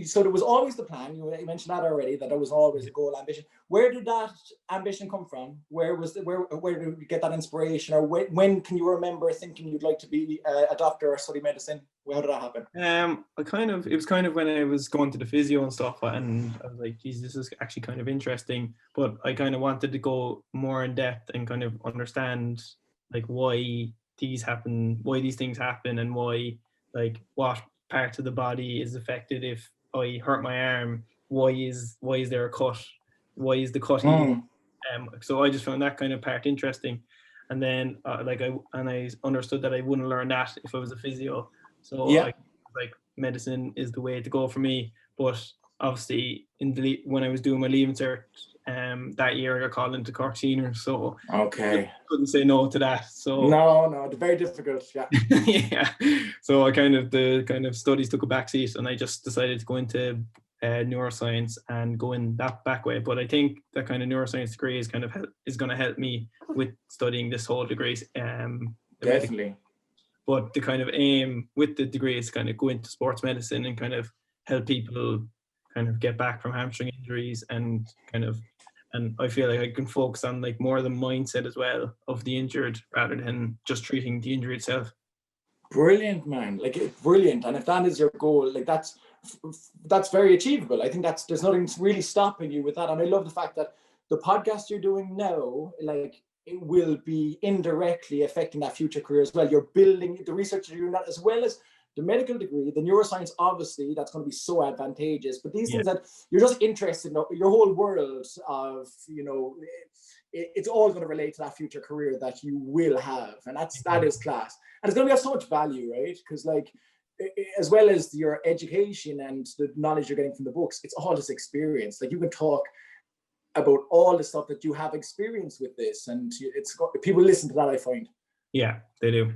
[SPEAKER 1] So there was always the plan. You mentioned that already. That there was always a goal, ambition. Where did that ambition come from? Where did you get that inspiration? Or when can you remember thinking you'd like to be a doctor or study medicine? How did that happen?
[SPEAKER 2] It was kind of when I was going to the physio and stuff, and I was like, geez, this is actually kind of interesting. But I kind of wanted to go more in depth and kind of understand like why these things happen, and why, like, what part of the body is affected if I hurt my arm. Why is there a cut? Why is the cut healing? So I just found that kind of part interesting, and then I understood that I wouldn't learn that if I was a physio. So like medicine is the way to go for me. But obviously when I was doing my leaving cert that year, I got called into Cork Senior, so I couldn't say no to that. So
[SPEAKER 1] no, it's very difficult. Yeah.
[SPEAKER 2] Yeah. So the kind of studies took a backseat, and I just decided to go into neuroscience and go in that back way. But I think that kind of neuroscience degree is going to help me with studying this whole degree.
[SPEAKER 1] Definitely.
[SPEAKER 2] But the kind of aim with the degree is kind of go into sports medicine and kind of help people kind of get back from hamstring injuries, and I feel like I can focus on like more the mindset as well of the injured rather than just treating the injury itself.
[SPEAKER 1] Brilliant, man. Like, brilliant. And if that is your goal, like that's very achievable. I think there's nothing really stopping you with that. And I love the fact that the podcast you're doing now, like, it will be indirectly affecting that future career as well. You're building the research you're doing that, as well as the medical degree, the neuroscience, obviously, that's going to be so advantageous. But these things that you're just interested in, your whole world of, it's all going to relate to that future career that you will have. And that is class. And it's going to be of so much value, right? Because, like, as well as your education and the knowledge you're getting from the books, it's all this experience. Like, you can talk about all the stuff that you have experienced with this, and people listen to that, I find.
[SPEAKER 2] Yeah, they do.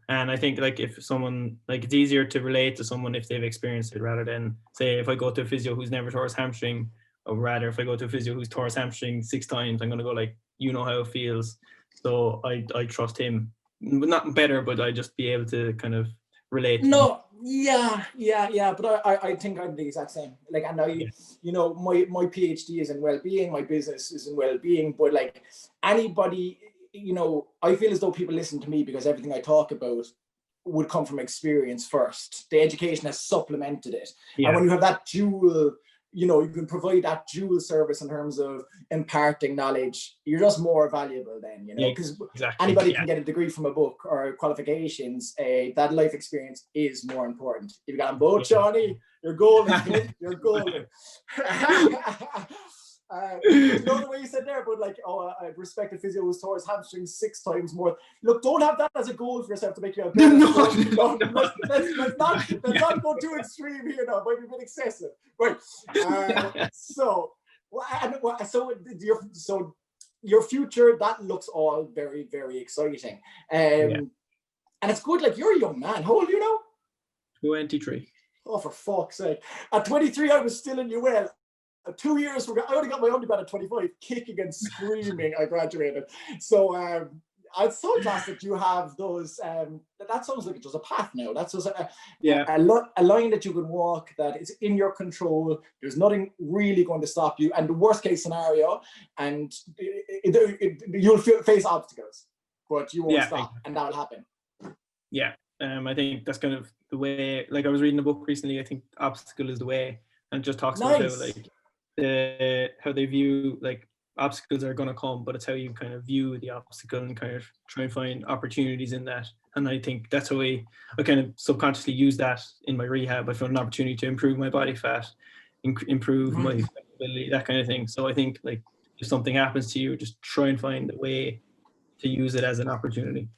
[SPEAKER 2] And I think, like, if someone, like, it's easier to relate to someone if they've experienced it, rather than, say, if I go to a physio who's never tore his hamstring, or rather if I go to a physio who's tore his hamstring 6 times, I'm going to go like, you know how it feels. So I trust him. Not better, but I just be able to kind of relate.
[SPEAKER 1] No, yeah. But I think I'm the exact same. Like, and my PhD is in well-being, my business is in well-being, but like anybody, I feel as though people listen to me because everything I talk about would come from experience first. The education has supplemented it. Yeah. And when you have that dual, you can provide that dual service in terms of imparting knowledge, you're just more valuable then, because anybody can get a degree from a book or qualifications. That life experience is more important. If you got them both, Johnny, you're golden. You're golden. The way you said there, but like, I respect the physio who's tore his hamstrings 6 times more. Look, don't have that as a goal for yourself to make you a better. Let's not go too extreme here now. It might be a bit excessive, right? So your future, that looks all very, very exciting, and it's good. Like, you're a young man. How old are you now?
[SPEAKER 2] 23.
[SPEAKER 1] Oh, for fuck's sake! At 23, I was still in UL. 2 years, I only got my undergrad at 25, kicking and screaming. I graduated. So I'm so glad that you have those. That sounds like it's just a path now. That's just a line that you can walk, that is in your control. There's nothing really going to stop you. And the worst case scenario, and you'll face obstacles, but you won't stop, and that will happen.
[SPEAKER 2] Yeah, I think that's kind of the way. Like, I was reading a book recently. I think obstacle is the way, and it just talks about how, like, how they view, like, obstacles are going to come, but it's how you kind of view the obstacle and kind of try and find opportunities in that. And I think that's how I kind of subconsciously use that in my rehab. I found an opportunity to improve my body fat, improve my flexibility, that kind of thing. So I think, like, if something happens to you, just try and find a way to use it as an opportunity.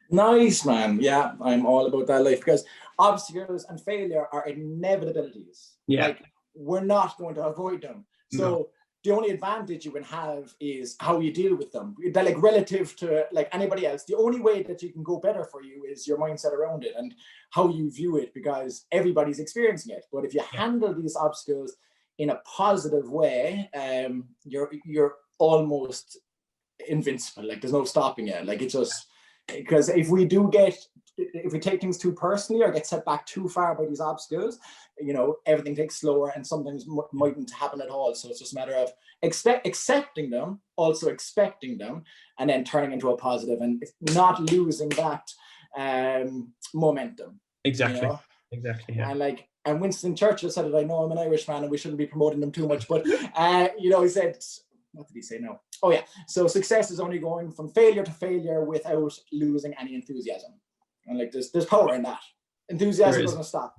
[SPEAKER 1] Nice, man. Yeah, I'm all about that life, because obstacles and failure are inevitabilities.
[SPEAKER 2] Yeah.
[SPEAKER 1] Like, we're not going to avoid them. So the only advantage you can have is how you deal with them. They're, like, relative to, like, anybody else. The only way that you can go better for you is your mindset around it and how you view it, because everybody's experiencing it. But if you handle these obstacles in a positive way, you're almost invincible. Like, there's no stopping it. Like, it's just, because if we take things too personally or get set back too far by these obstacles, everything takes slower, and sometimes mightn't happen at all. So it's just a matter of accepting them, also expecting them, and then turning into a positive, and not losing that momentum.
[SPEAKER 2] Exactly. Exactly. Yeah.
[SPEAKER 1] And Winston Churchill said it. I know I'm an Irishman and we shouldn't be promoting them too much, but he said, what did he say now? Oh yeah. So success is only going from failure to failure without losing any enthusiasm. And, like, there's power in that. Enthusiasm doesn't stop,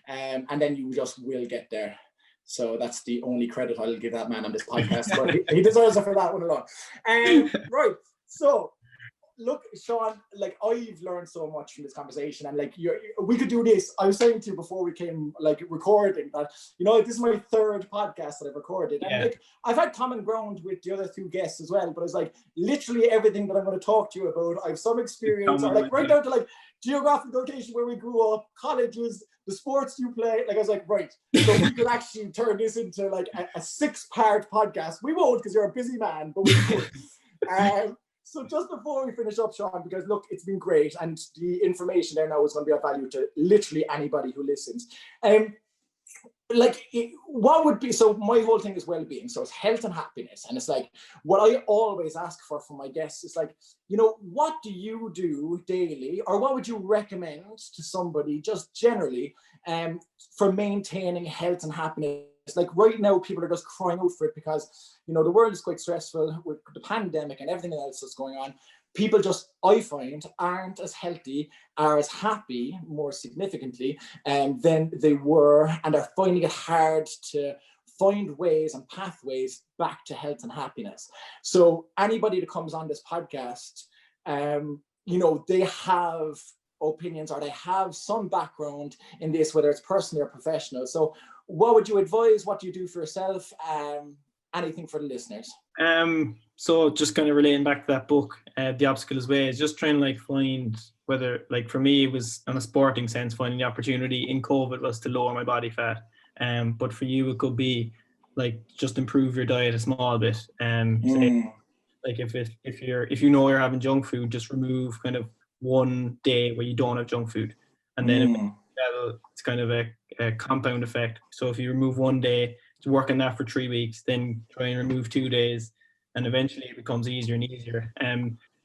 [SPEAKER 1] and then you just will get there. So that's the only credit I'll give that man on this podcast, but he deserves it for that one alone. Right. So, look, Sean, like, I've learned so much from this conversation, and, like, we could do this. I was saying to you before we came, like, recording, that this is my 3rd podcast that I've recorded, and like, I've had common ground with the other 2 guests as well. But it's like, literally everything that I'm going to talk to you about, I have some experience, or, like, right down to, like, geographic location where we grew up, colleges, the sports you play. Like, I was like, right, so we could actually turn this into, like, a 6-part podcast. We won't, because you're a busy man, but we could. So just before we finish up, Sean, because, look, it's been great, and the information there now is going to be of value to literally anybody who listens. what would be, so my whole thing is well-being, so it's health and happiness, and it's like what I always ask for from my guests is like, what do you do daily, or what would you recommend to somebody just generally for maintaining health and happiness? Like right now people are just crying out for it because the world is quite stressful with the pandemic and everything else that's going on. People just, I find, aren't as healthy, are as happy, more significantly, than they were, and are finding it hard to find ways and pathways back to health and happiness. So anybody that comes on this podcast, they have opinions, or they have some background in this, whether it's personal or professional. So what would you advise? What do you do for yourself? Anything for the listeners?
[SPEAKER 2] So just kind of relating back to that book, The Obstacle is Way, is just trying to like find whether, like for me, it was on a sporting sense, finding the opportunity in COVID was to lower my body fat. But for you, it could be like just improve your diet a small bit. Say, like if you're having junk food, just remove kind of one day where you don't have junk food, and then it's kind of a compound effect. So if you remove one day, to work on that for 3 weeks, then try and remove 2 days, and eventually it becomes easier and easier.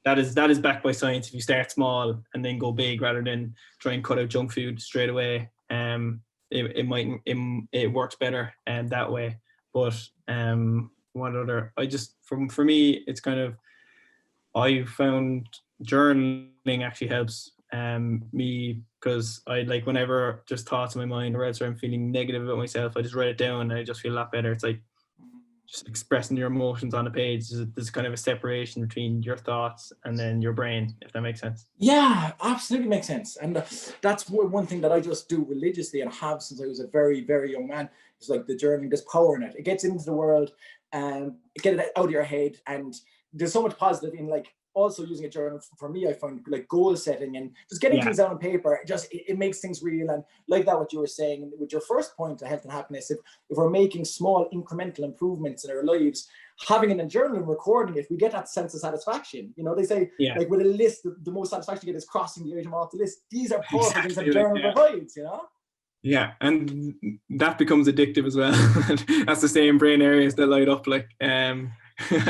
[SPEAKER 2] That is backed by science. If you start small and then go big, rather than try and cut out junk food straight away, it works better that way. But for me, it's kind of, I found journaling actually helps me, because I like, whenever just thoughts in my mind, or else I'm feeling negative about myself, I just write it down and I just feel a lot better. It's like just expressing your emotions on a page. There's kind of a separation between your thoughts and then your brain, if that makes sense.
[SPEAKER 1] Yeah, absolutely makes sense. And that's one thing that I just do religiously and have since I was a very, very young man. It's like the journaling, there's power in it. It gets into the world and get it out of your head. And there's so much positive in like also using a journal. For me, I found like goal setting and just getting things out on paper. It makes things real. And like that, what you were saying with your first point to health and happiness, if we're making small incremental improvements in our lives, having it in a journal and recording it, we get that sense of satisfaction. They say like with a list, the most satisfaction you get is crossing the item off the list. These are powerful things that journal provides,
[SPEAKER 2] Yeah, and that becomes addictive as well. That's the same brain areas that light up like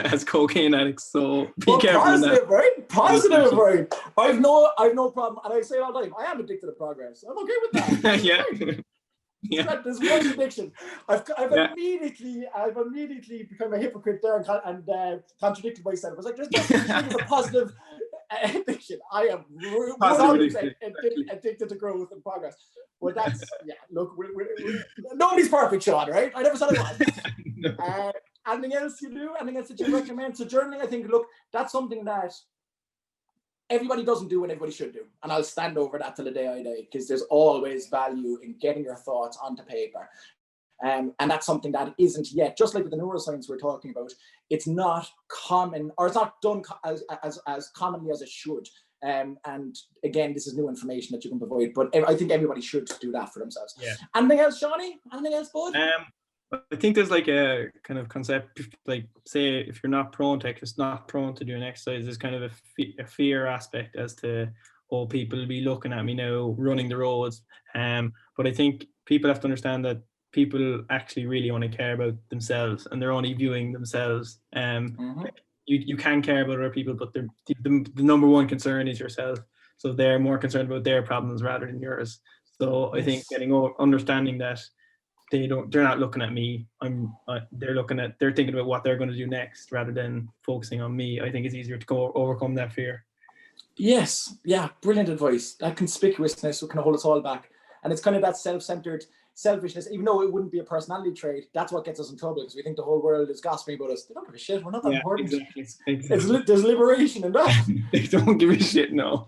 [SPEAKER 2] as cocaine addicts. So be careful.
[SPEAKER 1] Positive, right? Positive, right? I've no problem, and I say all the time, I am addicted to progress. I'm okay with that.
[SPEAKER 2] Yeah.
[SPEAKER 1] There's one addiction. I've immediately become a hypocrite there and contradicted myself. I was like, there's no such thing as a positive addiction. I am 100% addicted to growth and progress. Well, that's look, nobody's perfect, Sean, right? I never said I was. Anything else you do? Anything else that you recommend? So journaling, I think, look, that's something that everybody doesn't do and everybody should do. And I'll stand over that till the day I die, because there's always value in getting your thoughts onto paper. And that's something that isn't yet, just like with the neuroscience we're talking about, it's not common, or it's not done as commonly as it should. And again, this is new information that you can provide, but I think everybody should do that for themselves.
[SPEAKER 2] Yeah.
[SPEAKER 1] Anything else, Shawnee? Anything else, bud?
[SPEAKER 2] I think there's like a kind of concept, like say if you're not prone to doing exercise, there's kind of a fear aspect as to, oh, people will be looking at me now running the roads. But I think people have to understand that people actually really only care about themselves, and they're only viewing themselves. You can care about other people, but the number one concern is yourself. So they're more concerned about their problems rather than yours. So I think understanding that they're not looking at me. They're thinking about what they're going to do next rather than focusing on me. I think it's easier to overcome that fear.
[SPEAKER 1] Yes. Yeah. Brilliant advice. That conspicuousness can hold us all back. And it's kind of that self-centered selfishness, even though it wouldn't be a personality trait. That's what gets us in trouble, because we think the whole world is gossiping about us. They don't give a shit. We're not that important. Exactly. There's liberation in that.
[SPEAKER 2] They don't give a shit, no.
[SPEAKER 1] No,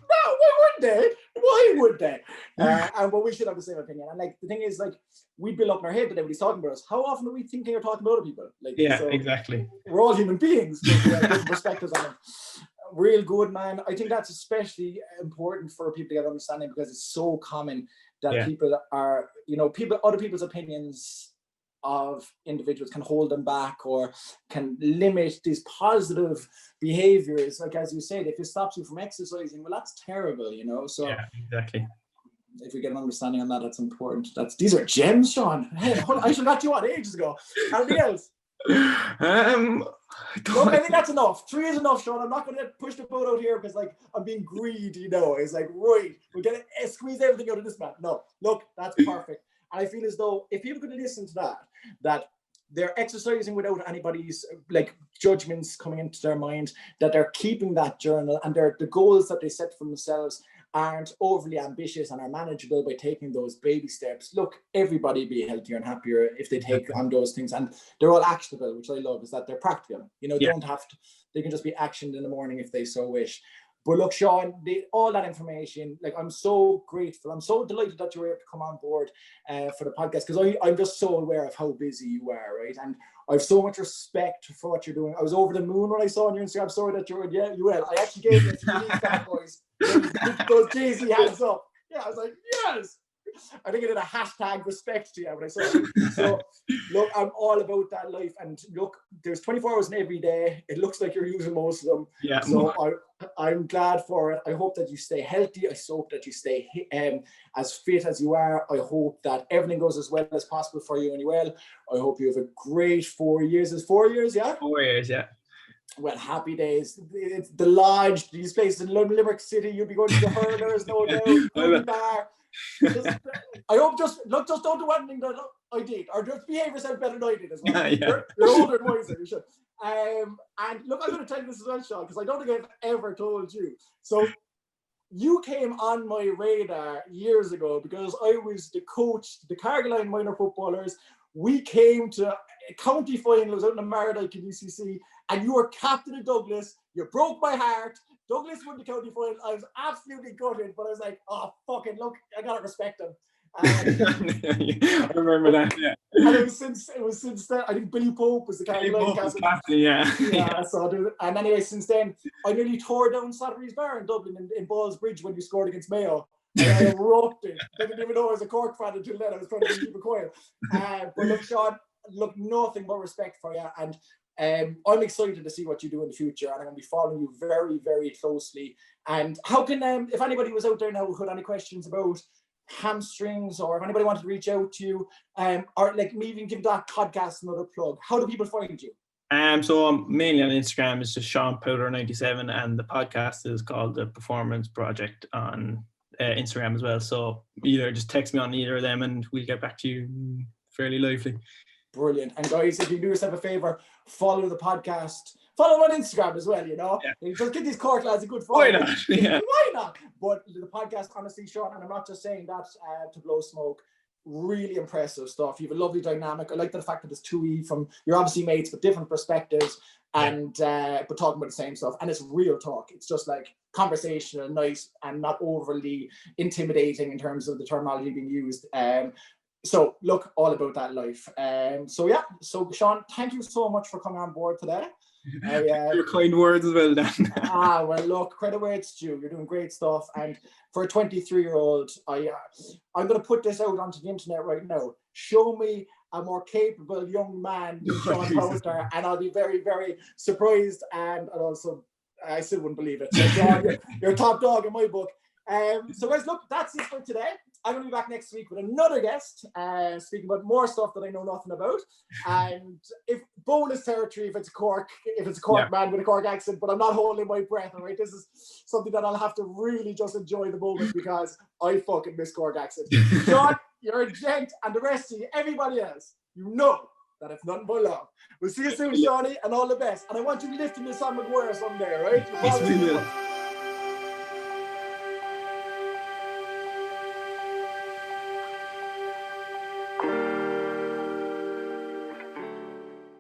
[SPEAKER 1] why would they? But we should have the same opinion. And like the thing is, like, we build up in our head that everybody's talking about us. How often are we thinking or talking about other people? Like,
[SPEAKER 2] exactly.
[SPEAKER 1] We're all human beings. Different perspectives on it. Real good, man. I think that's especially important for people to get understanding, because it's so common that people are, other people's opinions of individuals can hold them back or can limit these positive behaviors. Like, as you said, if it stops you from exercising, well, that's terrible, So
[SPEAKER 2] exactly.
[SPEAKER 1] if we get an understanding on that, that's important. These are gems, Sean. Hey, I should have got you on ages ago. Anything else? Look, I think that's enough. 3 is enough, Sean. I'm not going to push the boat out here because, like, I'm being greedy, you know. It's like, right, we're going to squeeze everything out of this man. No, look, that's perfect. And I feel as though if people could listen to that they're exercising without anybody's like judgments coming into their mind, that they're keeping that journal, and the goals that they set for themselves aren't overly ambitious and are manageable by taking those baby steps. Look, everybody be healthier and happier if they take on those things, and they're all actionable, which I love, is that they're practical. You know, they don't have to, they can just be actioned in the morning if they so wish. But look, Sean, all that information, like, I'm so grateful. I'm so delighted that you were able to come on board for the podcast, because I'm just so aware of how busy you are, right? And I have so much respect for what you're doing. I was over the moon when I saw on your Instagram story that you were, yeah, you will. I actually gave you a few of these bad boys, those Jay-Z hands up. Yeah, I was like, yes. I think I did a hashtag respect to you when I saw it. So look, I'm all about that life. And look, there's 24 hours in every day. It looks like you're using most of them. Yeah. So I'm glad for it. I hope that you stay healthy. I hope that you stay as fit as you are. I hope that everything goes as well as possible for you and well. I hope you have a great 4 years. Is 4 years, yeah? 4 years, yeah. Well, happy days. It's the Lodge, these places in Limerick City. You'll be going to the Hurlers, no doubt. Bar. I hope just don't do anything that I did, or just behave yourself better than I did as well. Yeah. You're older and wiser, you should. And look, I'm going to tell you this as well, Sean, because I don't think I've ever told you. So you came on my radar years ago because I was the coach, the Cargill minor footballers. We came to county finals out in the Mardyke in UCC, and you were captain of Douglas. You broke my heart. Douglas won the county final. I was absolutely gutted, but I was like, oh, fucking look, I gotta respect him. I remember that, yeah. And it was since then, I think Billy Pope was the Cargill captain. Yeah. So and anyway, since then, I nearly tore down Slattery's bar in Dublin in Balls Bridge when you scored against Mayo. And I erupted. I didn't even know I was a Cork fan until then. I was trying to keep it quiet. But look, Sean, nothing but respect for you. And I'm excited to see what you do in the future, and I'm going to be following you very, very closely. And how can, if anybody was out there now who had any questions about hamstrings, or if anybody wanted to reach out to you, or like me even give that podcast another plug, how do people find you? So I'm mainly on Instagram. It's just Sean Powter 97, and the podcast is called The Performance Project on Instagram as well. So either just text me on either of them, and we'll get back to you fairly lively. Brilliant. And guys, if you do yourself a favor, follow the podcast. Follow on Instagram as well, you know. Yeah. Just give these Cork lads a good follow. Why not? Yeah. Why not? But the podcast, honestly, Sean, and I'm not just saying that to blow smoke, really impressive stuff. You have a lovely dynamic. I like the fact that there's 2E from, you're obviously mates, but different perspectives, and but talking about the same stuff. And it's real talk. It's just like conversational, nice, and not overly intimidating in terms of the terminology being used. So look, all about that life. So Sean, thank you so much for coming on board today. Your kind words as well, Dan. Well, look, credit where it's due. You're doing great stuff, and for a 23-year-old, I'm going to put this out onto the internet right now. Show me a more capable young man than Sean Powter, and I'll be very, very surprised, and also I still wouldn't believe it. So Sean, you're a top dog in my book. So guys, look, that's it for today. I'm going to be back next week with another guest, speaking about more stuff that I know nothing about. And if bonus territory, if it's a Cork man with a Cork accent, but I'm not holding my breath, all right? This is something that I'll have to really just enjoy the moment, because I fucking miss Cork accent. Sean, you're a gent, and the rest of you, everybody else, you know that it's nothing but love. We'll see you soon, Shawnee, and all the best. And I want you lifting this on McGuire someday, right? Yes, we will.